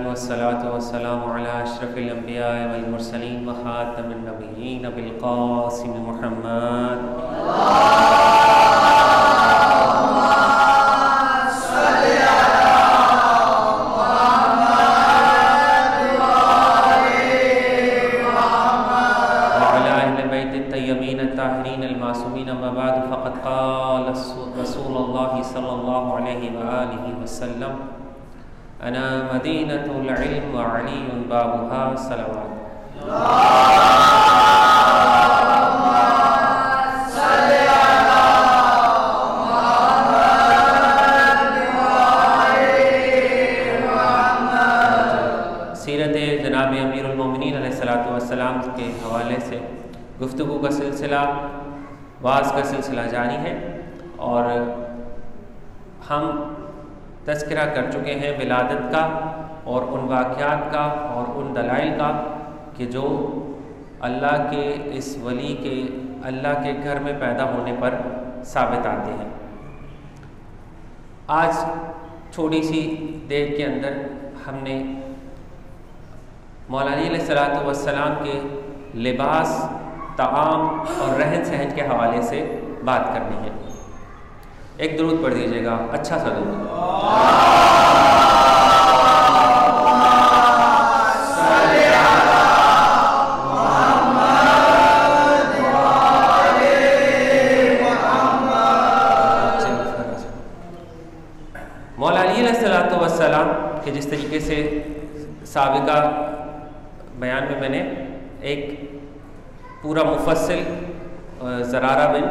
वस्सलातु वस्सलामु अला अशरफिल अंबिया वल मुरसलीन व खातमिन नबिय्यीन अबिल क़ासिम मुहम्मद अना मदीनतुल इल्म व अलीयुन बाबुहा सलवात। सीरत जनाब अमीरुल मोमिनीन अलैहिस्सलातु वस्सलाम के हवाले से गुफ्तगू का सिलसिला, वाज़ का सिलसिला जारी है और हम तज़किरा कर चुके हैं विलादत का और उन वाक़यात का और उन दलाइल का कि जो अल्लाह के इस वली के अल्लाह के घर में पैदा होने पर साबित आते हैं। आज थोड़ी सी देर के अंदर हमने मौला अली अलैहिस्सलातु वस्सलाम के लिबास, ताआम और रहन सहन के हवाले से बात करनी है। एक दुरूद पढ़ दीजिएगा, अच्छा सा दुरूद। मौला अली अलैहिस्सलातु वस्सलाम के जिस तरीके से साबिका बयान में मैंने एक पूरा मुफस्सिल ज़रार बिन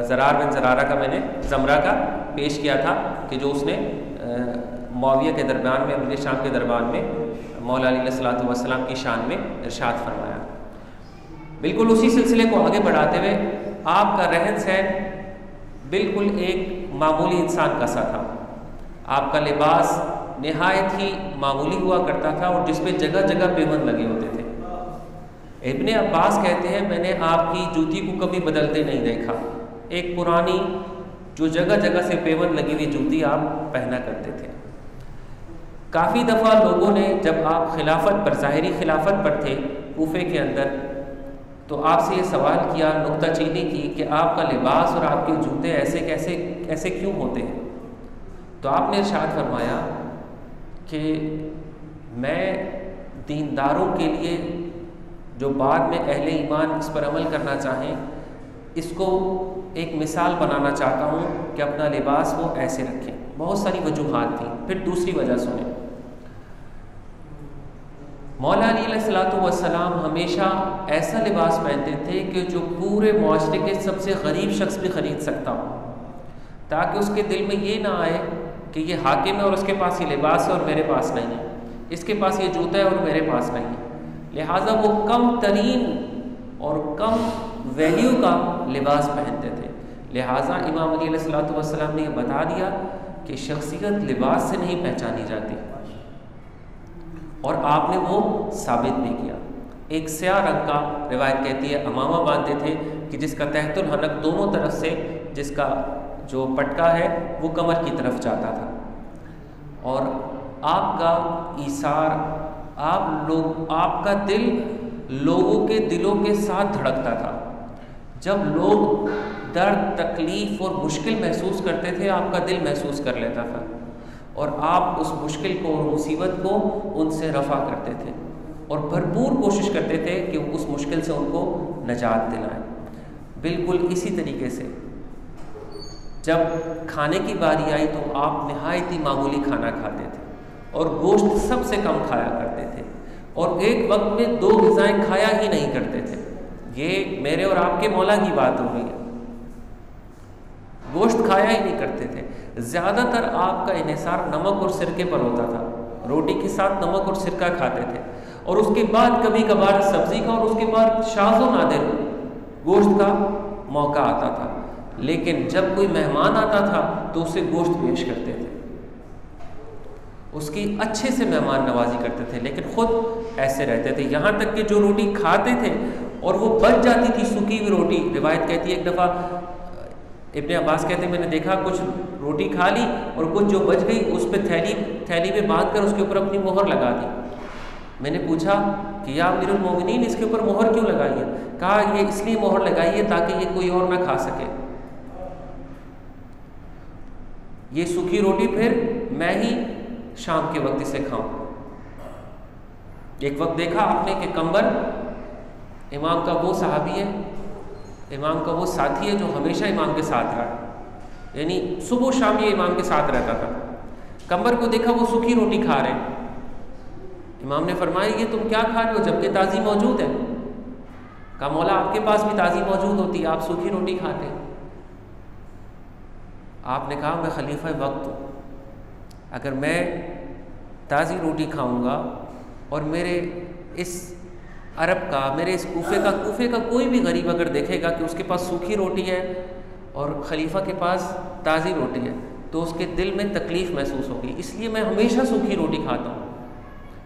ज़रारा का मैंने ज़मरा का पेश किया था कि जो उसने मुआविया के दरबार में, अपने शाम के दरबार में मौला अली अलैहिस्सलातु वस्सलाम की शान में इरशाद फरमाया। बिल्कुल उसी सिलसिले को आगे बढ़ाते हुए आपका रहन सहन बिल्कुल एक मामूली इंसान का सा था। आपका लिबास निहायत ही मामूली हुआ करता था और जिसपे जगह जगह पेवंद लगे होते थे। इब्ने अब्बास कहते हैं, मैंने आपकी जूती को कभी बदलते नहीं देखा। एक पुरानी जो जगह जगह से पेवंद लगी हुई जूती आप पहना करते थे। काफ़ी दफ़ा लोगों ने जब आप खिलाफत पर, ज़ाहिरी खिलाफत पर थे कूफे के अंदर, तो आपसे ये सवाल किया, नुक्ताचीनी की कि आपका लिबास और आपके जूते ऐसे क्यों होते हैं। तो आपने इरशाद फरमाया कि मैं दीनदारों के लिए जो बाद में अहले ईमान इस पर अमल करना चाहें, इसको एक मिसाल बनाना चाहता हूँ कि अपना लिबास वो ऐसे रखें। बहुत सारी वजूहात थी। फिर दूसरी वजह सुने, मौला अली अलैहिस्सलातु वस्सलाम हमेशा ऐसा लिबास पहनते थे कि जो पूरे मुआशरे के सबसे गरीब शख्स भी ख़रीद सकता हो, ताकि उसके दिल में ये ना आए कि ये हाकिम है और उसके पास ये लिबास है और मेरे पास नहीं है, इसके पास ये जूता है और मेरे पास नहीं है। लिहाजा वो कम तरीन और कम वैल्यू का लिबास पहनते थे। लिहाजा इमाम अली अलैहिस्सलातु वस्सलाम ने यह बता दिया कि शख्सियत लिबास से नहीं पहचानी जाती, और आपने वो साबित भी किया। एक स्याह रंग का, रिवायत कहती है, अमामा बांधते थे कि जिसका तहतुल हनक दोनों तरफ से, जिसका जो पटका है वो कमर की तरफ जाता था। और आपका ईसार, आपका दिल लोगों के दिलों के साथ धड़कता था। जब लोग दर्द, तकलीफ़ और मुश्किल महसूस करते थे, आपका दिल महसूस कर लेता था और आप उस मुश्किल को और मुसीबत को उनसे रफ़ा करते थे और भरपूर कोशिश करते थे कि उस मुश्किल से उनको नजात दिलाएं। बिल्कुल इसी तरीके से जब खाने की बारी आई तो आप नहायत ही मामूली खाना खाते थे और गोश्त सबसे कम खाया करते थे और एक वक्त में 2 ग़िज़ाएं खाया ही नहीं करते थे। ये मेरे और आपके मौला की बात हो रही है। गोश्त खाया ही नहीं करते थे। ज़्यादातर आपका इन्हिसार नमक और सिरके पर होता था। रोटी के साथ नमक और सिरका खाते थे और उसके बाद कभी कभार सब्ज़ी का, और उसके बाद शाज़ो नादिर गोश्त का मौका आता था। लेकिन जब कोई मेहमान आता था तो उसे गोश्त पेश करते थे, उसकी अच्छे से मेहमान नवाजी करते थे, लेकिन ख़ुद ऐसे रहते थे। यहाँ तक कि जो रोटी खाते थे और वो बच जाती थी, सूखी हुई रोटी, रिवायत कहती है एक दफ़ा इब्ने अब्बास कहते हैं मैंने देखा कुछ रोटी खा ली और कुछ जो बच गई उस पर थैली में बांध कर उसके ऊपर अपनी मोहर लगा दी। मैंने पूछा कि या अमीरुल मोमिनीन इसके ऊपर मोहर क्यों लगाई है? कहा ये इसलिए मोहर लगाई है ताकि ये कोई और ना खा सके। ये सूखी रोटी फिर मैं ही शाम के वक्त इसे खाऊं। एक वक्त देखा आपने कि कंबर इमाम का वो सहाबी है, इमाम का वो साथी है जो हमेशा इमाम के साथ रहा, यानी सुबह शाम ये इमाम के साथ रहता था। कंबर को देखा वो सूखी रोटी खा रहे। इमाम ने फरमाया ये तुम क्या खा रहे हो जबकि ताज़ी मौजूद है? कहा मौला आपके पास भी ताज़ी मौजूद होती, आप सूखी रोटी खाते। आपने कहा मैं खलीफा वक्त हूँ, अगर मैं ताज़ी रोटी खाऊंगा और मेरे इस अरब का, मेरे इस कूफे का कोई भी गरीब अगर देखेगा कि उसके पास सूखी रोटी है और खलीफा के पास ताज़ी रोटी है तो उसके दिल में तकलीफ़ महसूस होगी। इसलिए मैं हमेशा सूखी रोटी खाता हूँ,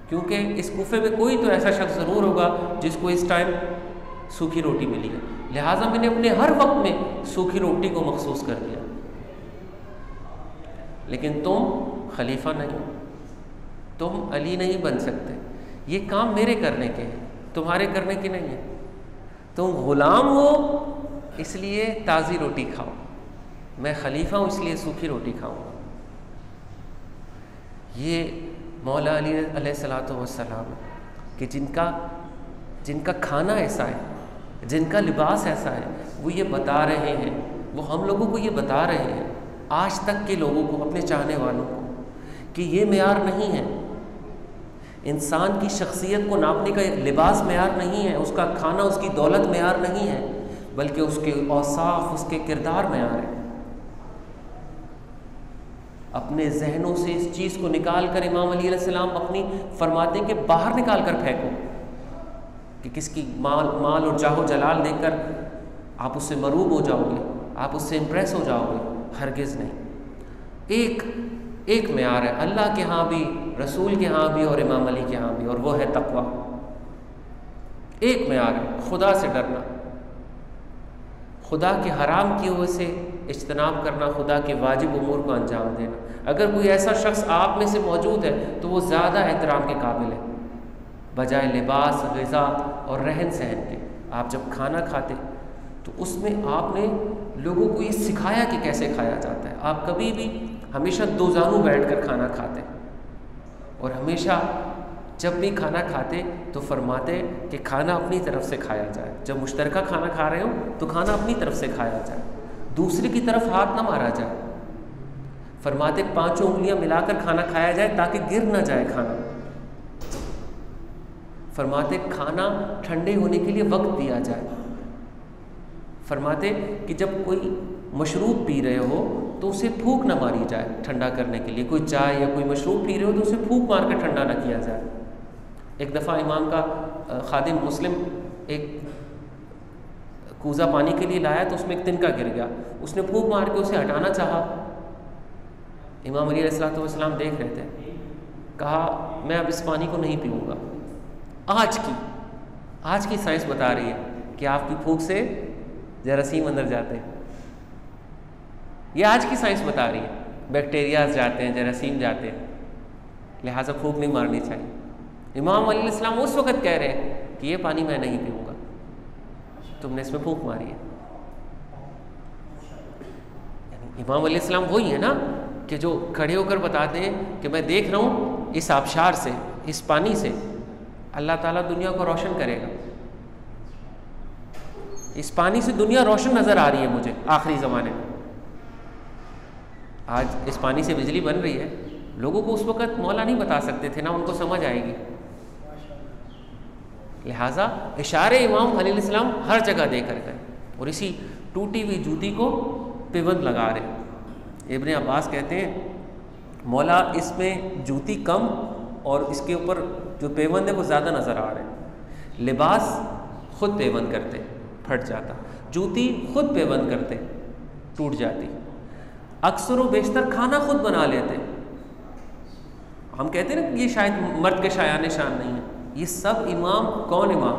क्योंकि इस कूफे में कोई तो ऐसा शख्स ज़रूर होगा जिसको इस टाइम सूखी रोटी मिली है, लिहाजा मैंने अपने हर वक्त में सूखी रोटी को महसूस कर लिया। लेकिन तुम खलीफा नहीं, तुम अली नहीं बन सकते, ये काम मेरे करने के हैं, तुम्हारे करने के नहीं है। तुम गुलाम हो इसलिए ताज़ी रोटी खाओ, मैं खलीफा हूँ इसलिए सूखी रोटी खाऊंगा। ये मौला अली अलैहिस्सलातु वस्सलाम कि जिनका खाना ऐसा है, जिनका लिबास ऐसा है, वो ये बता रहे हैं, वो हम लोगों को ये बता रहे हैं, आज तक के लोगों को, अपने चाहने वालों को, कि ये मेयार नहीं है। इंसान की शख्सियत को नापने का लिबास मेयार नहीं है, उसका खाना, उसकी दौलत मेयार नहीं है, बल्कि उसके औसाफ, उसके किरदार मेयार है। अपने जहनों से इस चीज़ को निकाल कर इमाम अली अलैहिस्सलाम अपनी फरमाते कि बाहर निकाल कर फेंको कि किसकी माल और जाहो जलाल देखकर आप उससे मरूब हो जाओगे, आप उससे इम्प्रेस हो जाओगे, हरगिज़ नहीं। एक मेयार है अल्लाह के यहाँ भी, रसूल के यहाँ भी और इमाम अली के यहाँ भी, और वो है तक़वा। एक मेयार है खुदा से डरना, खुदा के हराम किए हुए से इज्तनाब करना, खुदा के वाजिब उमूर को अंजाम देना। अगर कोई ऐसा शख्स आप में से मौजूद है तो वो ज़्यादा एहतराम के काबिल है बजाय लिबास, ग़िज़ा और रहन सहन के। आप जब खाना खाते तो उसमें आपने लोगों को ये सिखाया कि कैसे खाया जाता है। आप कभी भी हमेशा दो जानू बैठ कर खाना खाते, और हमेशा जब भी खाना खाते तो फरमाते कि खाना अपनी तरफ से खाया जाए। जब मुश्तरका खाना खा रहे हो तो खाना अपनी तरफ से खाया जाए, दूसरे की तरफ हाथ ना मारा जाए। फरमाते 5 उंगलियां मिलाकर खाना खाया जाए ताकि गिर ना जाए खाना। फरमाते खाना ठंडे होने के लिए वक्त दिया जाए। फरमाते कि जब कोई मशरूब पी रहे हो तो उसे फूंक ना मारी जाए ठंडा करने के लिए। कोई चाय या कोई मशरूब पी रहे हो तो उसे फूंक मार कर ठंडा ना किया जाए। एक दफ़ा इमाम का खादिम मुस्लिम एक कूज़ा पानी के लिए लाया तो उसमें एक तिनका गिर गया, उसने फूंक मार के उसे हटाना चाहा। इमाम अली अलैहिस्सलाम देख रहे थे, कहा मैं अब इस पानी को नहीं पीऊँगा। आज की साइंस बता रही है कि आपकी फूंक से जरासीम अंदर जाते हैं। ये आज की साइंस बता रही है, बैक्टीरियाज जाते हैं, जरासीम जाते हैं, लिहाजा फूंक नहीं मारनी चाहिए। इमाम अली अलैहिस्सलाम उस वक़्त कह रहे हैं कि ये पानी मैं नहीं पीऊँगा, तुमने इसमें फूंक मारी है। इमाम अली अलैहिस्सलाम वही है ना कि जो खड़े होकर बताते हैं कि मैं देख रहा हूँ इस आबशार से, इस पानी से अल्लाह ताला दुनिया को रोशन करेगा। इस पानी से दुनिया रोशन नज़र आ रही है मुझे आखिरी ज़माने में। आज इस पानी से बिजली बन रही है, लोगों को उस वक़्त मौला नहीं बता सकते थे ना, उनको समझ आएगी। लिहाजा इशारे इमाम अली अलैहिस्सलाम हर जगह देकर गए और इसी टूटी हुई जूती को पिबंद लगा रहे। इब्ने अब्बास कहते हैं मौला इसमें जूती कम और इसके ऊपर जो पेवंद है वो ज़्यादा नज़र आ रहे हैं। लिबास खुद पेवंद करते फट जाता, जूती खुद पेवंद करते टूट जाती, अक्सर व बेशतर खाना खुद बना लेते। हम कहते हैं ना ये शायद मर्द के शायान शान नहीं है। ये सब इमाम, कौन इमाम?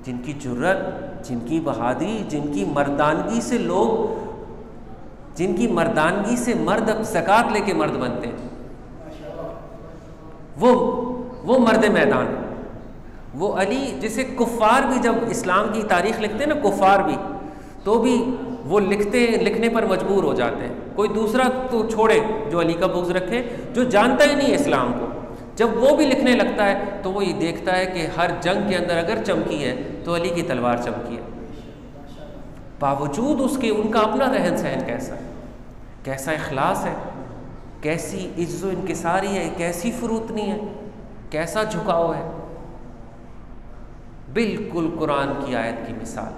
जिनकी जुर्रत, जिनकी बहादुरी, जिनकी मर्दानगी से लोग जिनकी मर्दानगी से मर्द ज़कात लेके मर्द बनते हैं, वो मर्द मैदान है। वो अली जिसे कुफ़ार भी जब इस्लाम की तारीख़ लिखते हैं ना, कुफ़ार भी, तो भी वो लिखने पर मजबूर हो जाते हैं। कोई दूसरा तो छोड़े जो अली का बुग़्ज़ रखे, जो जानता ही नहीं है इस्लाम को, जब वो भी लिखने लगता है तो वो ये देखता है कि हर जंग के अंदर अगर चमकी है तो अली की तलवार चमकी है। बावजूद उसके उनका अपना रहन सहन कैसा है, कैसा इखलास है, कैसी इज्जो इनकिसारी है, कैसी फुरूतनी है, कैसा झुकाव है। बिल्कुल कुरान की आयत की मिसाल,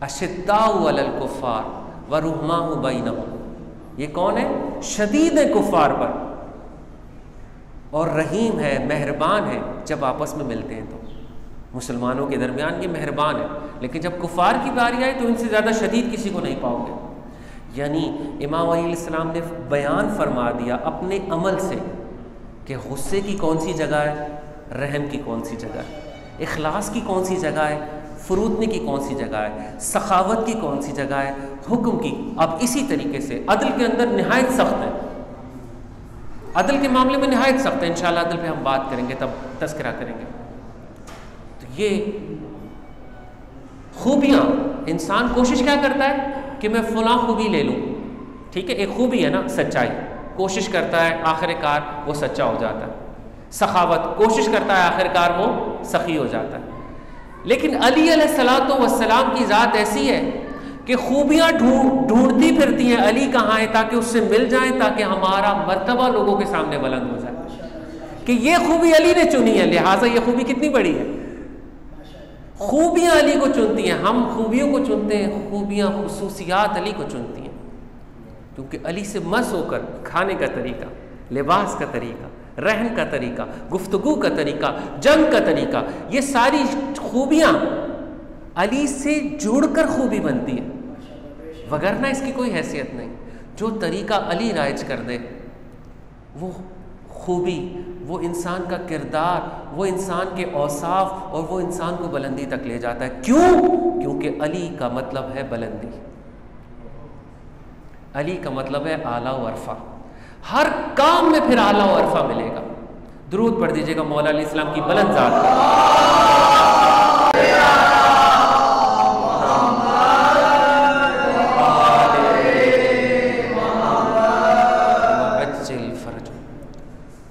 अशिद्दाउ अलल कुफ़ार व रुहमाहु बैनहुम। ये कौन है? शदीद है कुफ़ार पर और रहीम है, मेहरबान है। जब आपस में मिलते हैं तो मुसलमानों के दरमियान ये मेहरबान है, लेकिन जब कुफ़ार की बारी आए तो इनसे ज़्यादा शदीद किसी को नहीं पाओगे। यानी इमाम अलैहिस्सलाम ने बयान फरमा दिया अपने अमल से कि गुस्से की कौन सी जगह है, रहम की कौन सी जगह है, इखलास की कौन सी जगह है, फुरूतनी की कौन सी जगह है, सखावत की कौन सी जगह है, हुक्म की। अब इसी तरीके से अदल के अंदर निहायत सख्त है, अदल के मामले में निहायत सख्त है। इंशाअल्लाह अदल पे हम बात करेंगे, तब तज़किरा करेंगे। तो ये खूबियाँ, इंसान कोशिश क्या करता है कि मैं फ़लाँ खूबी ले लूँ, ठीक है, एक खूबी है ना सच्चाई, कोशिश करता है आखिरकार वो सच्चा हो जाता है। सखावत, कोशिश करता है आखिरकार वो सखी हो जाता है। लेकिन अली अलैहिस्सलातु वस्सलाम की ज़ात ऐसी है कि खूबियाँ ढूंढती फिरती हैं अली कहाँ है, ताकि उससे मिल जाए, ताकि हमारा मर्तबा लोगों के सामने बुलंद हो जाए कि ये खूबी अली ने चुनी है, लिहाजा ये खूबी कितनी बड़ी है। खूबियाँ अली को चुनती हैं, हम खूबियों को चुनते हैं, खूबियाँ खुसूसियात अली को चुनती हैं। क्योंकि अली से मस होकर खाने का तरीका, लिबास का तरीका, रहन का तरीका, गुफ्तगू का तरीका, जंग का तरीका, ये सारी खूबियाँ अली से जुड़कर खूबी बनती है, वगरना इसकी कोई हैसियत नहीं। जो तरीका अली राइज कर दे वो खूबी, वो इंसान का किरदार, वो इंसान के औसाफ और वो इंसान को बुलंदी तक ले जाता है। क्यों? क्योंकि अली का मतलब है बुलंदी, अली का मतलब है आला व अरफा। हर काम में फिर आला व अरफा मिलेगा। दुरूद पढ़ दीजिएगा मौला अलैहिस्सलाम की बुलंद ज़ात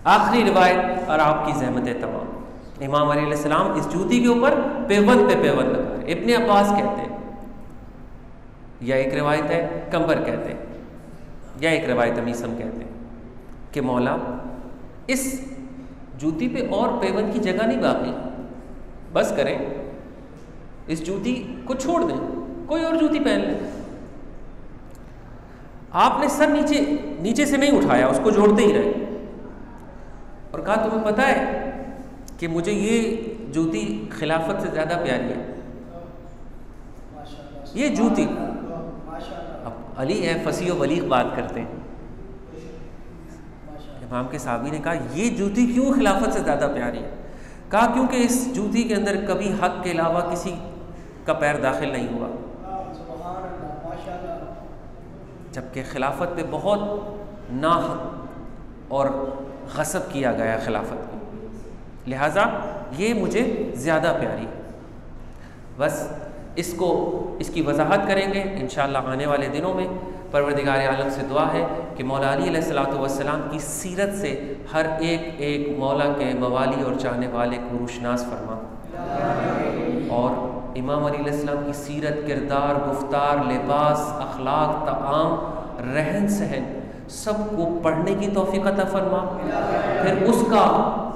आखिरी रिवायत और आपकी ज़हमत तमाम। इमाम अली अलैहिस्सलाम इस जूती के ऊपर पेवन पे पेवन लगा रहे। इब्ने अब्बास कहते हैं, या एक रिवायत है कंबर कहते हैं, या एक रिवायत मीसम कहते हैं कि मौला इस जूती पे और पेवन की जगह नहीं बाकी, बस करें इस जूती को छोड़ दें, कोई और जूती पहन लें। आपने सर नीचे से नहीं उठाया, उसको जोड़ते ही रहे और कहा तुम्हें पता है कि मुझे ये जूती खिलाफत से ज़्यादा प्यारी है, ये जूती। अब अली है, फसी व बलीग बात करते हैं। इमाम के साहबी ने कहा ये जूती क्यों खिलाफत से ज़्यादा प्यारी है? कहा क्योंकि इस जूती के अंदर कभी हक के अलावा किसी का पैर दाखिल नहीं हुआ, जबकि खिलाफत पे बहुत नाहक और गसब किया गया खिलाफत को, लिहाजा ये मुझे ज़्यादा प्यारी। बस इसकी वजाहत करेंगे इंशाअल्लाह आने वाले दिनों में। परवरदिगार आलम से दुआ है कि मौला अली अलैहिस्सलातु वस्सलाम की सीरत से हर एक मौला के मवाली और चाहने वाले को रूशनास फरमा, और इमाम अली अलैहिस्सलाम की सीरत, किरदार, गुफ्तार, लिबास, अखलाक, ताआम, रहन सहन सबको पढ़ने की तौफीक अता फरमा, फिर उसका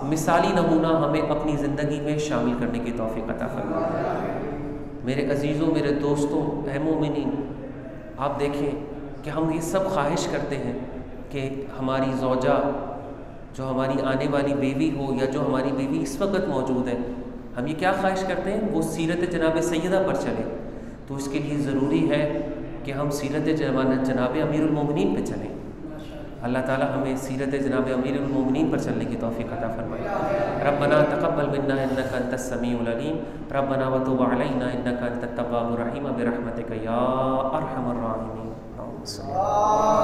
मिसाली नमूना हमें अपनी ज़िंदगी में शामिल करने की तौफीक अता फरमा। मेरे अजीज़ों, मेरे दोस्तों, ऐ मोमिनीन, आप देखें कि हम ये सब ख्वाहिश करते हैं कि हमारी ज़ौजा, जो हमारी आने वाली बीवी हो या जो हमारी बीवी इस वक्त मौजूद है, हम ये क्या ख्वाहिश करते हैं? वो सीरत जनाब सैयदा पर चले। तो इसके लिए ज़रूरी है कि हम सीरत जनाब अमीरुल मोमिनीन पे चलें। अल्लाह ताला हमें सीरत जनाब अमीरुल मोमिनीन पर चलने की तौफीक अता फरमाए। रब्बना तक़ब्बल मिन्ना इन्नका अंतस समीउल अलीम, रब्बना व तुब अलैना इन्नका अंतत तव्वाबुर रहीम, बिरहमतिका या अरहमर राहिमीन। सुनिए।